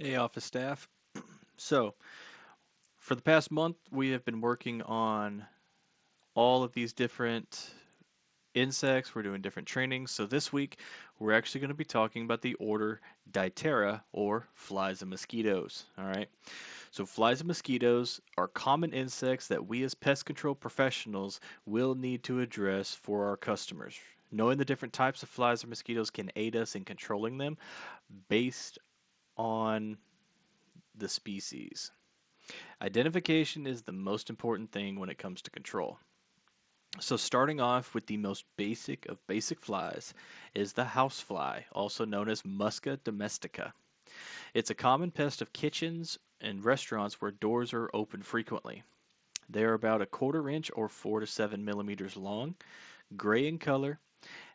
Hey, office staff. So, for the past month, we have been working on all of these different insects. We're doing different trainings. So, this week, we're actually going to be talking about the order Diptera, or flies and mosquitoes. All right. So, flies and mosquitoes are common insects that we as pest control professionals will need to address for our customers. Knowing the different types of flies or mosquitoes can aid us in controlling them based on the species. Identification is the most important thing when it comes to control. So starting off with the most basic of basic flies is the housefly, also known as Musca domestica. It's a common pest of kitchens and restaurants where doors are open frequently. They are about a quarter inch or 4 to 7 millimeters long, gray in color.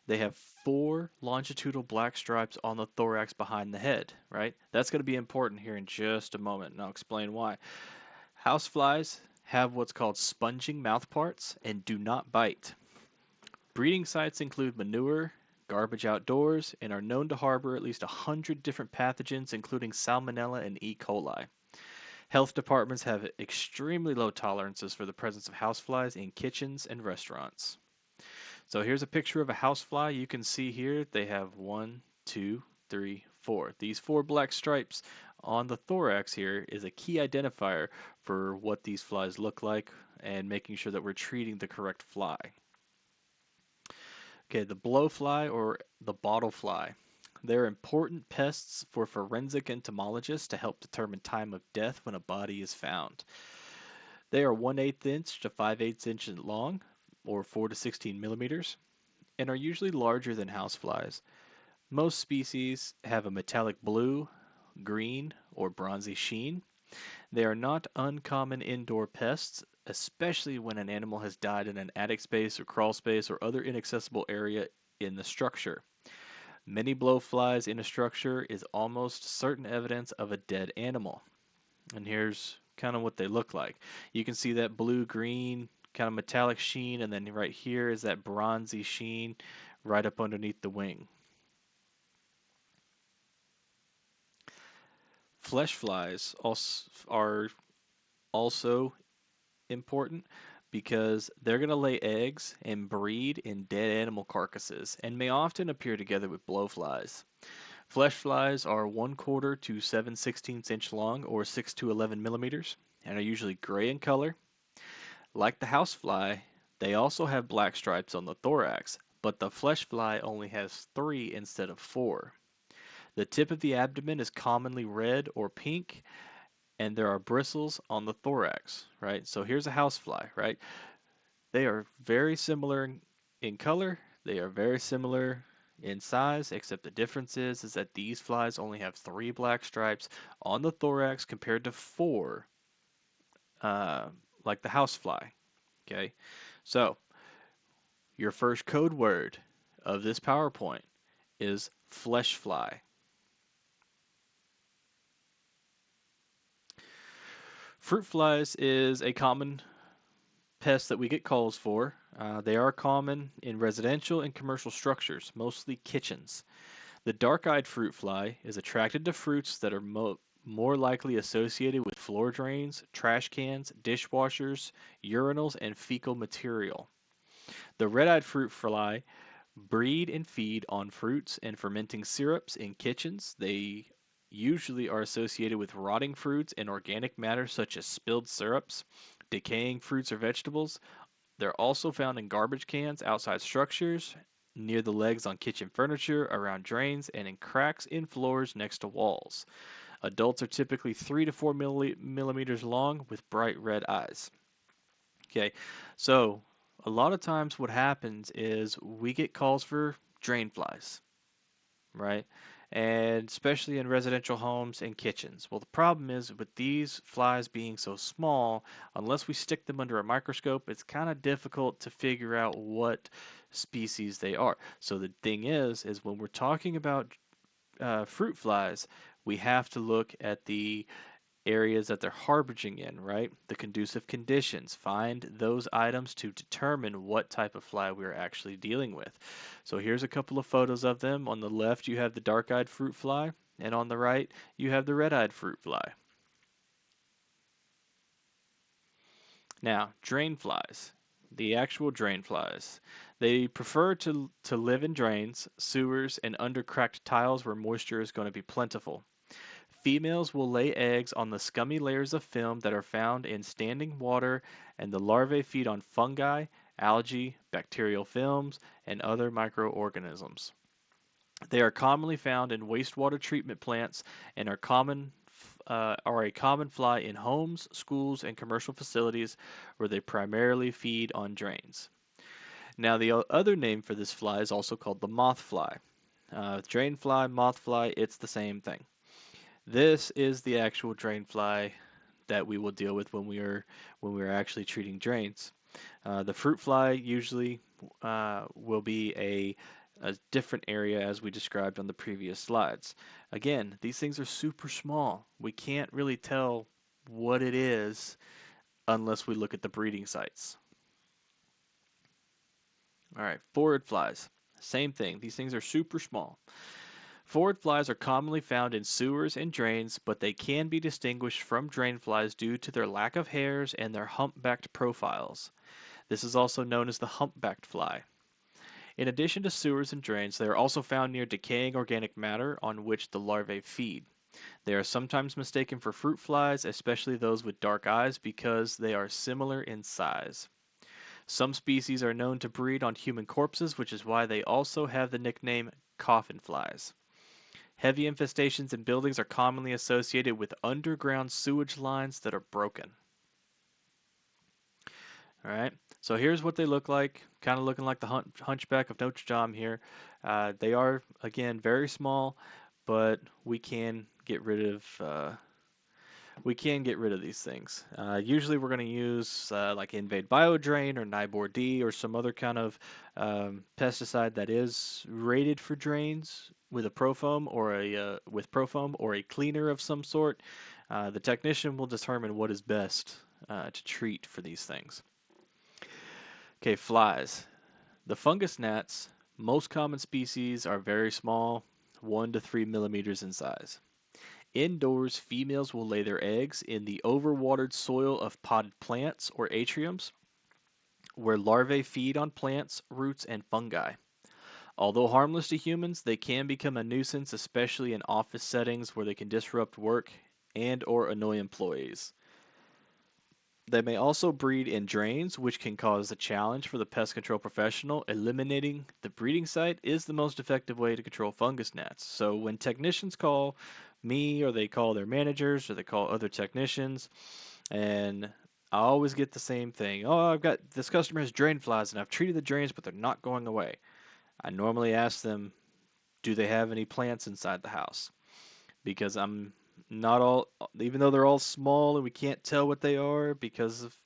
They have four longitudinal black stripes on the thorax behind the head, right? That's going to be important here in just a moment, and I'll explain why. Houseflies have what's called sponging mouthparts and do not bite. Breeding sites include manure, garbage outdoors, and are known to harbor at least 100 different pathogens, including Salmonella and E. coli. Health departments have extremely low tolerances for the presence of houseflies in kitchens and restaurants. So here's a picture of a housefly. You can see here they have one, two, three, four. These four black stripes on the thorax here is a key identifier for what these flies look like and making sure that we're treating the correct fly. Okay, the blowfly or the bottlefly. They're important pests for forensic entomologists to help determine time of death when a body is found. They are 1/8 inch to 5/8 inches long, or 4 to 16 millimeters, and are usually larger than houseflies. Most species have a metallic blue, green, or bronzy sheen. They are not uncommon indoor pests, especially when an animal has died in an attic space or crawl space or other inaccessible area in the structure. Many blowflies in a structure is almost certain evidence of a dead animal. And here's kind of what they look like. You can see that blue green kind of metallic sheen, and then right here is that bronzy sheen right up underneath the wing. Flesh flies also are also important because they're going to lay eggs and breed in dead animal carcasses and may often appear together with blowflies. Flesh flies are 1/4 to 7/16 inch long, or 6 to 11 millimeters, and are usually gray in color. Like the housefly, they also have black stripes on the thorax, but the flesh fly only has three instead of four. The tip of the abdomen is commonly red or pink, and there are bristles on the thorax, right? So here's a housefly, right? They are very similar in color. They are very similar in size, except the difference is that these flies only have three black stripes on the thorax compared to four, uh, like the housefly. Okay, so your first code word of this PowerPoint is flesh fly. Fruit flies is a common pest that we get calls for. They are common in residential and commercial structures, mostly kitchens. The dark-eyed fruit fly is attracted to fruits that are more likely associated with floor drains, trash cans, dishwashers, urinals, and fecal material. The red-eyed fruit fly breed and feed on fruits and fermenting syrups in kitchens. They usually are associated with rotting fruits and organic matter such as spilled syrups, decaying fruits or vegetables. They're also found in garbage cans, outside structures, near the legs on kitchen furniture, around drains, and in cracks in floors next to walls. Adults are typically 3 to 4 millimeters long with bright red eyes. Okay, so a lot of times what happens is we get calls for drain flies, right? And especially in residential homes and kitchens. Well, the problem is with these flies being so small, unless we stick them under a microscope, it's kind of difficult to figure out what species they are. So the thing is when we're talking about fruit flies, we have to look at the areas that they're harboring in, right? The conducive conditions. Find those items to determine what type of fly we're actually dealing with. So here's a couple of photos of them. On the left, you have the dark-eyed fruit fly. and on the right you have the red-eyed fruit fly. Now, drain flies, the actual drain flies. They prefer to live in drains, sewers, and under cracked tiles where moisture is going to be plentiful. Females will lay eggs on the scummy layers of film that are found in standing water, and the larvae feed on fungi, algae, bacterial films, and other microorganisms. They are commonly found in wastewater treatment plants and are a common fly in homes, schools, and commercial facilities where they primarily feed on drains. Now, the other name for this fly is also called the moth fly. Drain fly, moth fly, it's the same thing. This is the actual drain fly that we will deal with when we are actually treating drains. The fruit fly usually will be a different area as we described on the previous slides. Again, these things are super small. We can't really tell what it is unless we look at the breeding sites. All right, phorid flies. Same thing. These things are super small. Phorid flies are commonly found in sewers and drains, but they can be distinguished from drain flies due to their lack of hairs and their humpbacked profiles. This is also known as the humpbacked fly. In addition to sewers and drains, they are also found near decaying organic matter on which the larvae feed. They are sometimes mistaken for fruit flies, especially those with dark eyes, because they are similar in size. Some species are known to breed on human corpses, which is why they also have the nickname coffin flies. Heavy infestations in buildings are commonly associated with underground sewage lines that are broken. All right, so here's what they look like, kind of looking like the Hunchback of Notre Dame here. They are, again, very small, but we can get rid of these things. Usually we're going to use like Invade Biodrain or Nibor D or some other kind of pesticide that is rated for drains with a profoam or a cleaner of some sort. The technician will determine what is best to treat for these things. Okay, flies. The fungus gnats, most common species, are very small, 1 to 3 millimeters in size. Indoors, females will lay their eggs in the overwatered soil of potted plants or atriums, where larvae feed on plants, roots, and fungi. Although harmless to humans, they can become a nuisance, especially in office settings where they can disrupt work and or annoy employees. They may also breed in drains, which can cause a challenge for the pest control professional. Eliminating the breeding site is the most effective way to control fungus gnats. So when technicians call me, or they call their managers, or they call other technicians, and I always get the same thing. Oh, I've got this customer has drain flies, and I've treated the drains, but they're not going away. I normally ask them, do they have any plants inside the house? Because I'm not all, even though they're all small and we can't tell what they are because of,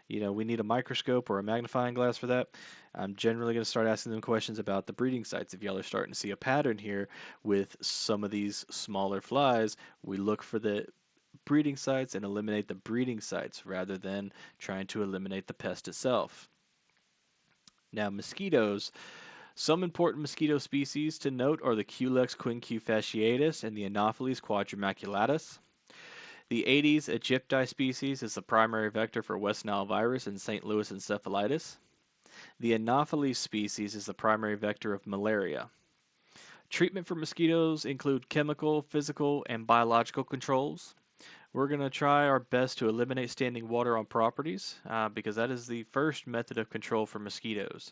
we need a microscope or a magnifying glass for that. I'm generally going to start asking them questions about the breeding sites. If y'all are starting to see a pattern here with some of these smaller flies, we look for the breeding sites and eliminate the breeding sites rather than trying to eliminate the pest itself. Now, mosquitoes. Some important mosquito species to note are the Culex quinquefasciatus and the Anopheles quadrimaculatus. The Aedes aegypti species is the primary vector for West Nile virus and St. Louis encephalitis. The Anopheles species is the primary vector of malaria. Treatment for mosquitoes include chemical, physical, and biological controls. We're going to try our best to eliminate standing water on properties because that is the first method of control for mosquitoes.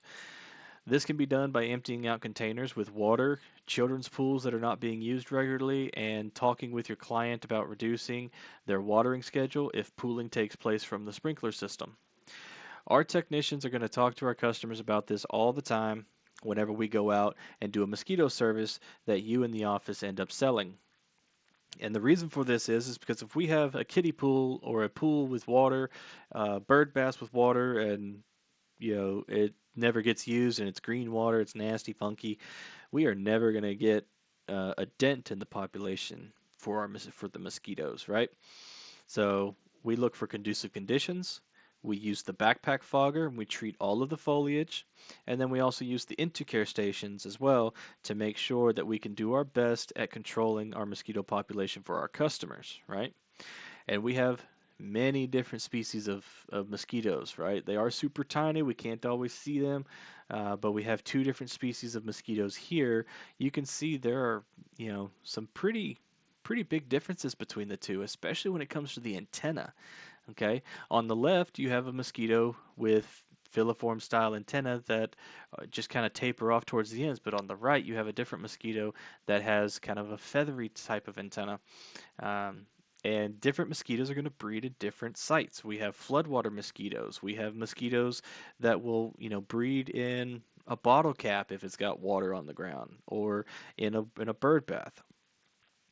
This can be done by emptying out containers with water, children's pools that are not being used regularly, and talking with your client about reducing their watering schedule if pooling takes place from the sprinkler system. Our technicians are going to talk to our customers about this all the time whenever we go out and do a mosquito service that you in the office end up selling. And the reason for this is because if we have a kiddie pool or a pool with water, bird baths with water, and it never gets used and it's green water, it's nasty, funky, we are never going to get a dent in the population for the mosquitoes, right? So we look for conducive conditions. We use the backpack fogger and we treat all of the foliage. And then we also use the Intercare stations as well to make sure that we can do our best at controlling our mosquito population for our customers, right? And we have many different species of mosquitoes, right? They are super tiny. We can't always see them, but we have two different species of mosquitoes here. You can see there are, some pretty big differences between the two, especially when it comes to the antenna. Okay, on the left you have a mosquito with filiform style antenna that just kind of taper off towards the ends, but on the right you have a different mosquito that has kind of a feathery type of antenna. Um, and different mosquitoes are going to breed at different sites. We have floodwater mosquitoes. We have mosquitoes that will, breed in a bottle cap if it's got water on the ground, or in a bird bath.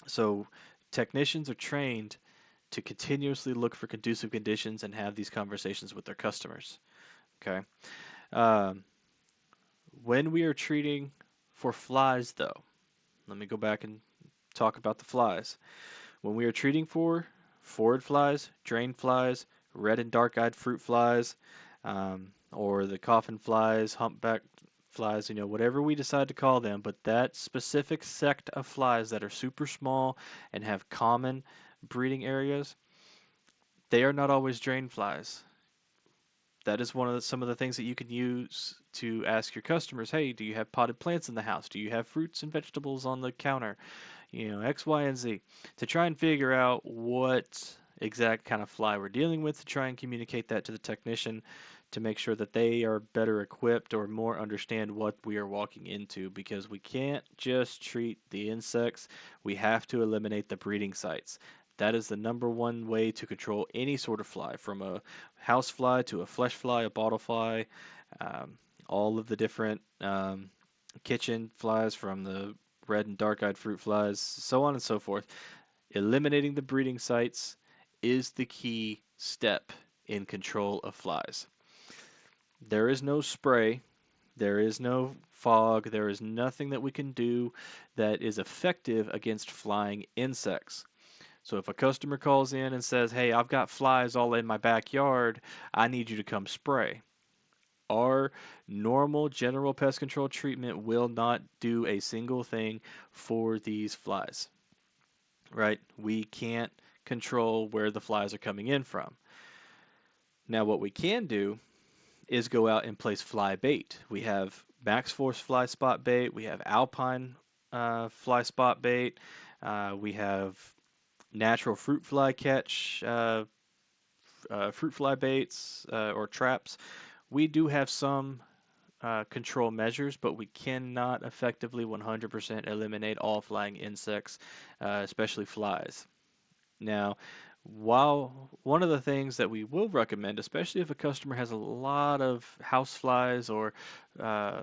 So technicians are trained to continuously look for conducive conditions and have these conversations with their customers. Okay. Um, when we are treating for flies, though, let me go back and talk about the flies. When we are treating for forward flies, drain flies, red and dark-eyed fruit flies, or the coffin flies, humpback flies, whatever we decide to call them, but that specific sect of flies that are super small and have common breeding areas, they are not always drain flies. That is some of the things that you can use to ask your customers, hey, do you have potted plants in the house? Do you have fruits and vegetables on the counter? X, Y, and Z, to try and figure out what exact kind of fly we're dealing with, to try and communicate that to the technician to make sure that they are better equipped or more understand what we are walking into, because we can't just treat the insects, we have to eliminate the breeding sites. That is the number one way to control any sort of fly, from a house fly to a flesh fly, a bottle fly, all of the different kitchen flies, from the red and dark-eyed fruit flies, so on and so forth. Eliminating the breeding sites is the key step in control of flies. There is no spray, there is no fog, there is nothing that we can do that is effective against flying insects. So if a customer calls in and says, hey, I've got flies all in my backyard, I need you to come spray. Our normal general pest control treatment will not do a single thing for these flies, right? We can't control where the flies are coming in from. Now, what we can do is go out and place fly bait. We have Max Force fly spot bait, we have Alpine fly spot bait, we have natural fruit fly catch, fruit fly baits or traps. We do have some control measures, but we cannot effectively 100% eliminate all flying insects, especially flies. Now, while one of the things that we will recommend, especially if a customer has a lot of house flies or uh,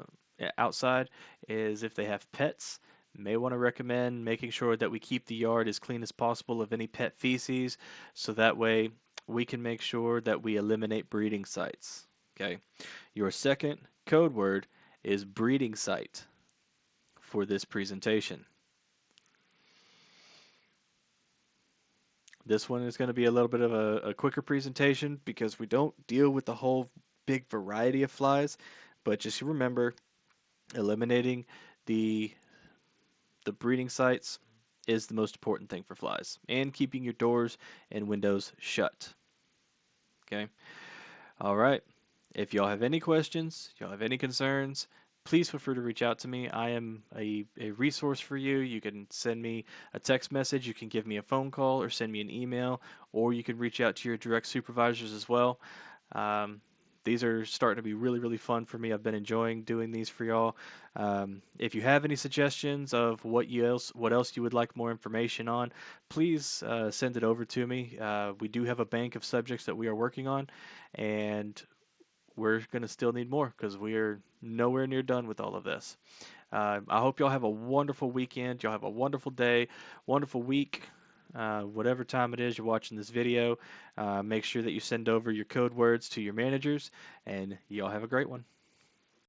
outside, is if they have pets, may want to recommend making sure that we keep the yard as clean as possible of any pet feces, so that way we can make sure that we eliminate breeding sites. Okay. Your second code word is breeding site for this presentation. This one is going to be a little bit of a quicker presentation because we don't deal with the whole big variety of flies, but just remember, eliminating the breeding sites is the most important thing for flies, and keeping your doors and windows shut. Okay? All right. If y'all have any questions, y'all have any concerns, please feel free to reach out to me. I am a resource for you. You can send me a text message, you can give me a phone call, or send me an email, or you can reach out to your direct supervisors as well. Um, these are starting to be really, really fun for me. I've been enjoying doing these for y'all. If you have any suggestions of what else you would like more information on, please send it over to me. We do have a bank of subjects that we are working on, and we're going to still need more because we are nowhere near done with all of this. I hope y'all have a wonderful weekend. Y'all have a wonderful day, wonderful week, whatever time it is you're watching this video. Make sure that you send over your code words to your managers, and y'all have a great one.